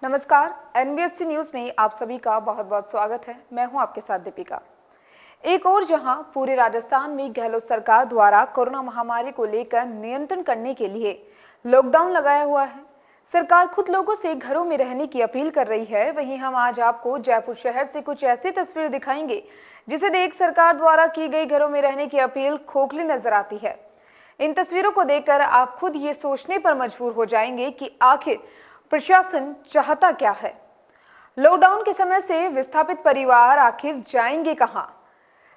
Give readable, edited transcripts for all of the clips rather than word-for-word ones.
नमस्कार, NBSC news में आप सभी का बहुत बहुत स्वागत है। मैं हूं आपके साथ दीपिका। एक और जहां पूरे राजस्थान में गहलोत सरकार द्वारा कोरोना महामारी को लेकर नियंत्रण करने के लिए लॉकडाउन लगाया हुआ है, सरकार खुद लोगों से घरों में रहने की अपील कर रही है। वहीं हम आज आपको जयपुर शहर से कुछ ऐसी तस्वीर दिखाएंगे जिसे देख सरकार द्वारा की गई घरों में रहने की अपील खोखली नजर आती है। इन तस्वीरों को देखकर आप खुद ये सोचने पर मजबूर हो जाएंगे कि आखिर प्रशासन चाहता क्या है। लॉकडाउन के समय से विस्थापित परिवार आखिर जाएंगे कहां?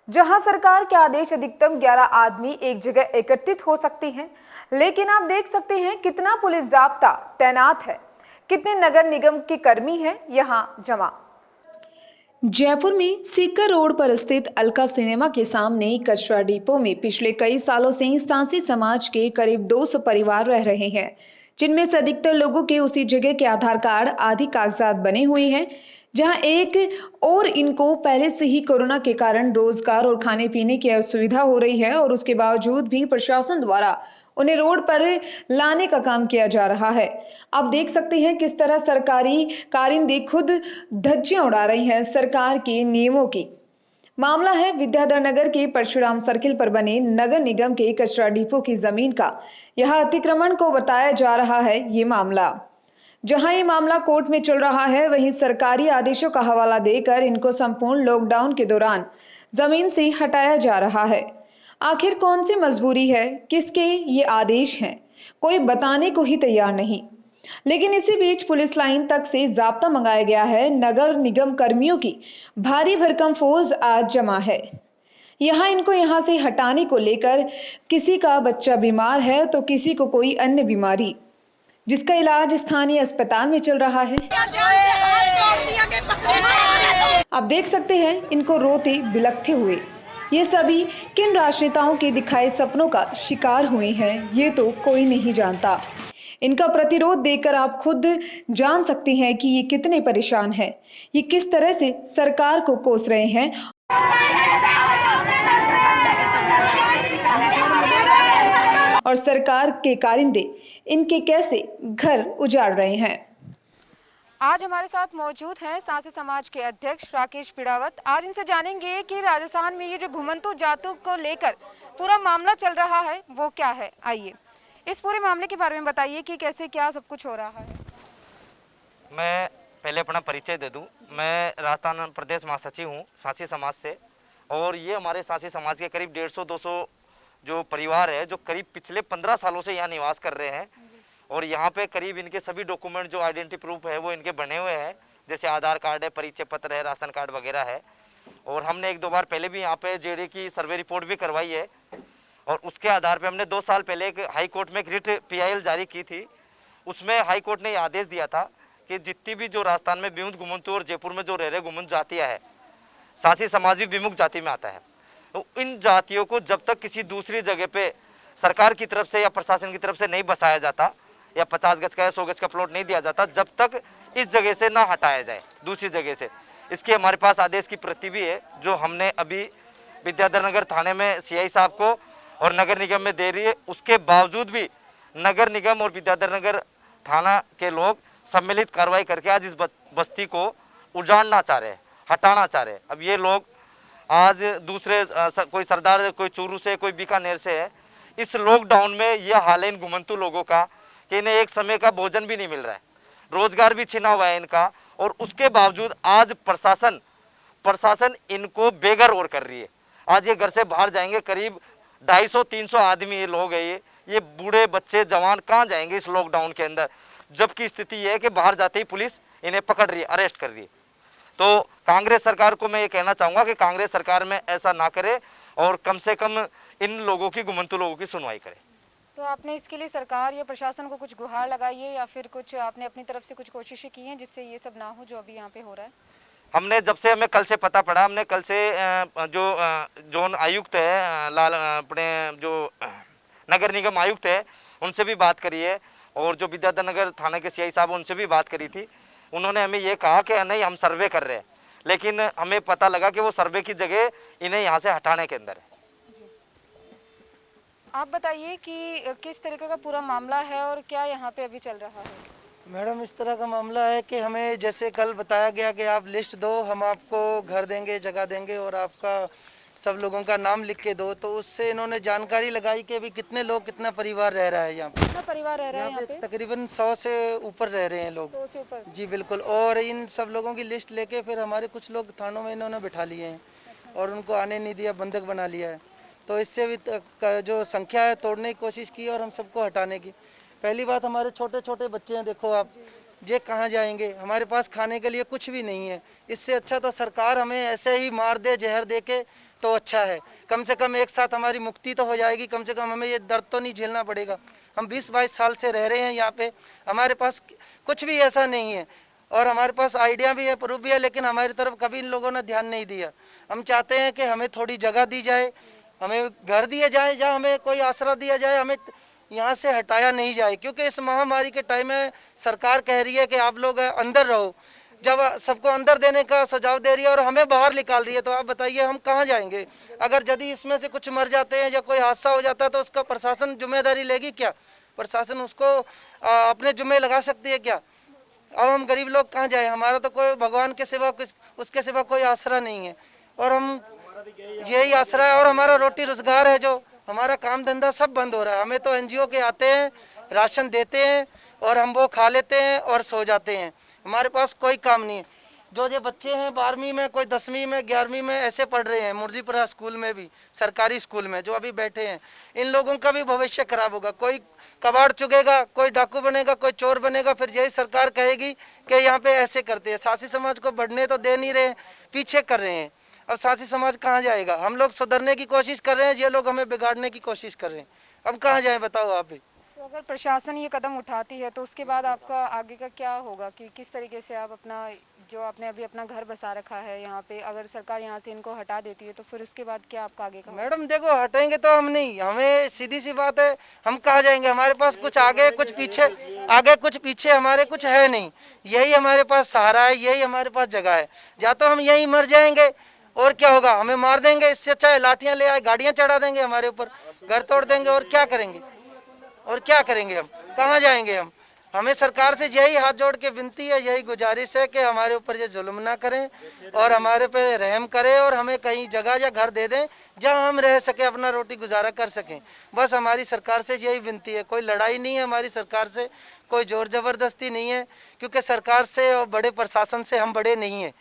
जहां सरकार के आदेश अधिकतम 11 आदमी एक जगह एकत्रित हो सकते हैं, लेकिन आप देख सकते हैं कितना पुलिस जाब्ता तैनात है, कितने नगर निगम के कर्मी हैं यहां जमा। जयपुर में सीकर रोड पर स्थित अलका सिनेमा के सामने कचरा डिपो में पिछले कई सालों से सांसी समाज के करीब 200 परिवार रह रहे हैं, जिनमें से अधिकतर लोगों के उसी जगह के आधार कार्ड आदि कागजात बने हुए हैं, जहां एक और इनको पहले से ही कोरोना के कारण रोजगार और खाने पीने की असुविधा हो रही है और उसके बावजूद भी प्रशासन द्वारा उन्हें रोड पर लाने का काम किया जा रहा है। आप देख सकते हैं किस तरह सरकारी कारिंदे खुद धज्जियां उड़ा रही हैं सरकार के नियमों की। मामला है विद्याधर नगर के परशुराम सर्किल पर बने नगर निगम के कचरा डिपो की जमीन का। यहां अतिक्रमण को बताया जा रहा है ये मामला। जहां ये मामला कोर्ट में चल रहा है, वहीं सरकारी आदेशों का हवाला देकर इनको संपूर्ण लॉकडाउन के दौरान जमीन से हटाया जा रहा है। आखिर कौन सी मजबूरी है, किसके ये आदेश हैं, कोई बताने को ही तैयार नहीं। लेकिन इसी बीच पुलिस लाइन तक से जाब्ता मंगाया गया है। नगर निगम कर्मियों की भारी भरकम फौज आज जमा है। इनको यहाँ से हटाने को लेकर किसी का बच्चा बीमार है तो किसी को कोई अन्य बीमारी, जिसका इलाज स्थानीय अस्पताल में चल रहा है। आप देख सकते हैं इनको रोते बिलखते हुए। ये सभी किन राजनेताओं के दिखाए सपनों का शिकार हुए हैं, ये तो कोई नहीं जानता। इनका प्रतिरोध देखकर आप खुद जान सकते हैं कि ये कितने परेशान हैं, ये किस तरह से सरकार को कोस रहे हैं और सरकार के कारिंदे इनके कैसे घर उजाड़ रहे हैं। आज हमारे साथ मौजूद हैं सांसी समाज के अध्यक्ष राकेश पिड़ावत। आज इनसे जानेंगे कि राजस्थान में ये जो घुमंतु जातों को लेकर पूरा मामला चल रहा है वो क्या है। आइए इस पूरे मामले के बारे में बताइए कि कैसे क्या सब कुछ हो रहा है। मैं पहले अपना परिचय दे दूं। मैं राजस्थान प्रदेश महासचिव हूं सांसी समाज से, और ये हमारे सांसी समाज के करीब 150-200 जो परिवार है, जो करीब पिछले 15 सालों से यहाँ निवास कर रहे हैं। और यहाँ पे करीब इनके सभी डॉक्यूमेंट जो आइडेंटिटी प्रूफ है वो इनके बने हुए हैं, जैसे आधार कार्ड है, परिचय पत्र है, राशन कार्ड वगैरह है। और हमने 1-2 बार पहले भी यहाँ पे जेडे की सर्वे रिपोर्ट भी करवाई है, और उसके आधार पे हमने 2 साल पहले एक हाई कोर्ट में एक रिट PIL जारी की थी। उसमें हाई कोर्ट ने आदेश दिया था कि जितनी भी जो राजस्थान में विमुक्त घुमंतु और जयपुर में जो रह रहे घुमंतु जातियाँ है, सांसी समाज भी विमुक्त जाति में आता है, तो इन जातियों को जब तक किसी दूसरी जगह पे सरकार की तरफ से या प्रशासन की तरफ से नहीं बसाया जाता, या 50 गज का या 100 गज का प्लॉट नहीं दिया जाता, जब तक इस जगह से ना हटाया जाए दूसरी जगह से। इसके हमारे पास आदेश की प्रति भी है, जो हमने अभी विद्याधर नगर थाने में CI साहब को और नगर निगम में दे रही है। उसके बावजूद भी नगर निगम और विद्याधर नगर थाना के लोग सम्मिलित कार्रवाई करके आज इस बस्ती को उजाड़ना चाह रहे हैं, हटाना चाह रहे हैं। अब ये लोग आज दूसरे कोई सरदार, कोई चूरू से, कोई बीकानेर से है। इस लॉकडाउन में यह हाल है इन घुमंतु लोगों का कि इन्हें एक समय का भोजन भी नहीं मिल रहा है, रोजगार भी छिना हुआ है इनका, और उसके बावजूद आज प्रशासन इनको बेघर और कर रही है। आज ये घर से बाहर जाएंगे, करीब 250-300 आदमी ये लोग है, ये बूढ़े बच्चे जवान कहाँ जाएंगे इस लॉकडाउन के अंदर, जबकि स्थिति यह है कि बाहर जाते ही पुलिस इन्हें पकड़ रही है, अरेस्ट कर रही है। तो कांग्रेस सरकार को मैं ये कहना चाहूँगा कि कांग्रेस सरकार में ऐसा ना करे और कम से कम इन लोगों की, घुमंतु लोगों की सुनवाई करे। तो आपने इसके लिए सरकार या प्रशासन को कुछ गुहार लगाई है या फिर कुछ आपने अपनी तरफ से कुछ कोशिशें की हैं जिससे ये सब ना हो जो अभी यहाँ पे हो रहा है? हमने जब से हमें कल से पता पड़ा, हमने कल से जो जोन आयुक्त है, अपने जो नगर निगम आयुक्त है, उनसे भी बात करी है, और जो विद्याधर नगर थाने के CI साहब उनसे भी बात करी थी। उन्होंने हमें ये कहा कि नहीं, हम सर्वे कर रहे हैं, लेकिन हमें पता लगा कि वो सर्वे की जगह इन्हें यहाँ से हटाने के अंदर है। आप बताइए कि किस तरीके का पूरा मामला है और क्या यहाँ पे अभी चल रहा है? मैडम इस तरह का मामला है कि हमें जैसे कल बताया गया कि आप लिस्ट दो, हम आपको घर देंगे, जगह देंगे और आपका सब लोगों का नाम लिख के दो। तो उससे इन्होंने जानकारी लगाई कि अभी कितने लोग, कितना परिवार रह रहा है यहाँ पे। कितना परिवार रह रहा है यहाँ यहाँ पे? तकरीबन 100 से ऊपर रह रहे हैं लोग। 100 से ऊपर। जी बिल्कुल। और इन सब लोगों की लिस्ट लेके फिर हमारे कुछ लोग थानों में इन्होंने बिठा लिए हैं और उनको आने नहीं दिया, बंधक बना लिया है। तो इससे भी जो संख्या है तोड़ने की कोशिश की और हम सबको हटाने की। पहली बात, हमारे छोटे छोटे बच्चे हैं, देखो आप, ये कहाँ जाएंगे? हमारे पास खाने के लिए कुछ भी नहीं है। इससे अच्छा तो सरकार हमें ऐसे ही मार दे, जहर दे के, तो अच्छा है। कम से कम एक साथ हमारी मुक्ति तो हो जाएगी, कम से कम हमें ये दर्द तो नहीं झेलना पड़ेगा। हम 20-22 साल से रह रहे हैं यहाँ पे, हमारे पास कुछ भी ऐसा नहीं है और हमारे पास आइडिया भी है, प्रूफ भी है, लेकिन हमारी तरफ कभी इन लोगों ने ध्यान नहीं दिया। हम चाहते हैं कि हमें थोड़ी जगह दी जाए, हमें घर दिए जाए, या हमें कोई आसरा दिया जाए, हमें यहाँ से हटाया नहीं जाए। क्योंकि इस महामारी के टाइम में सरकार कह रही है कि आप लोग अंदर रहो, जब सबको अंदर देने का सुझाव दे रही है और हमें बाहर निकाल रही है, तो आप बताइए हम कहाँ जाएंगे? अगर यदि इसमें से कुछ मर जाते हैं या कोई हादसा हो जाता है तो उसका प्रशासन जिम्मेदारी लेगी क्या? प्रशासन उसको अपने जिम्मे लगा सकती है क्या? अब हम गरीब लोग कहाँ जाए? हमारा तो कोई भगवान के सिवा, उसके सिवा कोई आसरा नहीं है और हम यही आसरा है। और हमारा रोटी रोजगार है, जो हमारा काम धंधा सब बंद हो रहा है। हमें तो एनजीओ के आते हैं, राशन देते हैं और हम वो खा लेते हैं और सो जाते हैं। हमारे पास कोई काम नहीं है। जो ये बच्चे हैं 12वीं में, कोई 10वीं में, 11वीं में ऐसे पढ़ रहे हैं मुर्जीपुरा स्कूल में भी, सरकारी स्कूल में, जो अभी बैठे हैं, इन लोगों का भी भविष्य खराब होगा। कोई कबाड़ चुगेगा, कोई डाकू बनेगा, कोई चोर बनेगा, फिर यही सरकार कहेगी कि यहाँ पे ऐसे करते हैं। सासी समाज को बढ़ने तो दे नहीं रहे, पीछे कर रहे हैं। अब सासी समाज कहाँ जाएगा? हम लोग सुधरने की कोशिश कर रहे हैं, ये लोग हमें बिगाड़ने की कोशिश कर रहे हैं। अब कहाँ जाए बताओ आप भी? तो अगर प्रशासन ये कदम उठाती है तो उसके बाद आपका आगे का क्या होगा, कि किस तरीके से आप अपना, जो आपने अभी अपना घर बसा रखा है यहाँ पे, अगर सरकार यहाँ से इनको हटा देती है तो फिर उसके बाद क्या आपका आगे का होगा? मैडम देखो, हटेंगे तो हम नहीं, हमें सीधी सी बात है, हम कहाँ जाएंगे? हमारे पास कुछ आगे कुछ पीछे, आगे कुछ पीछे हमारे कुछ है नहीं। यही हमारे पास सहारा है, यही हमारे पास जगह है। या तो हम यहीं मर जाएंगे और क्या होगा? हमें मार देंगे, इससे अच्छा है लाठियां ले आए, गाड़ियां चढ़ा देंगे हमारे ऊपर, घर तोड़ देंगे, और क्या करेंगे? और क्या करेंगे हम? कहाँ जाएंगे हम? हमें सरकार से यही हाथ जोड़ के विनती है, यही गुजारिश है कि हमारे ऊपर ये जुल्म ना करें और हमारे पे रहम करें और हमें कहीं जगह या घर दे दें जहां हम रह सके, अपना रोटी गुजारा कर सकें। बस हमारी सरकार से यही विनती है। कोई लड़ाई नहीं है हमारी सरकार से, कोई जोर जबरदस्ती नहीं है, क्योंकि सरकार से और बड़े प्रशासन से हम बड़े नहीं हैं,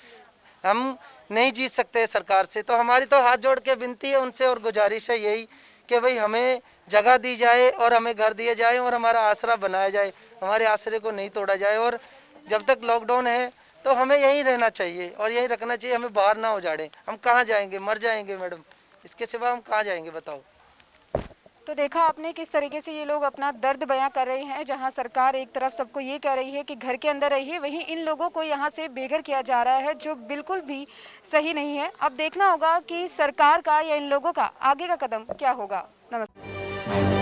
हम नहीं जीत सकते सरकार से। तो हमारी तो हाथ जोड़ के विनती है उनसे और गुजारिश है यही कि भाई हमें जगह दी जाए और हमें घर दिए जाए और हमारा आसरा बनाया जाए, हमारे आसरे को नहीं तोड़ा जाए। और जब तक लॉकडाउन है तो हमें यहीं रहना चाहिए और यहीं रखना चाहिए, हमें बाहर ना हो जाए। हम कहाँ जाएंगे? मर जाएंगे मैडम, इसके सिवा हम कहाँ जाएंगे बताओ? तो देखा आपने किस तरीके से ये लोग अपना दर्द बयां कर रहे हैं। जहां सरकार एक तरफ सबको ये कह रही है कि घर के अंदर रहिए, वहीं इन लोगों को यहां से बेघर किया जा रहा है, जो बिल्कुल भी सही नहीं है। अब देखना होगा कि सरकार का या इन लोगों का आगे का कदम क्या होगा। नमस्ते।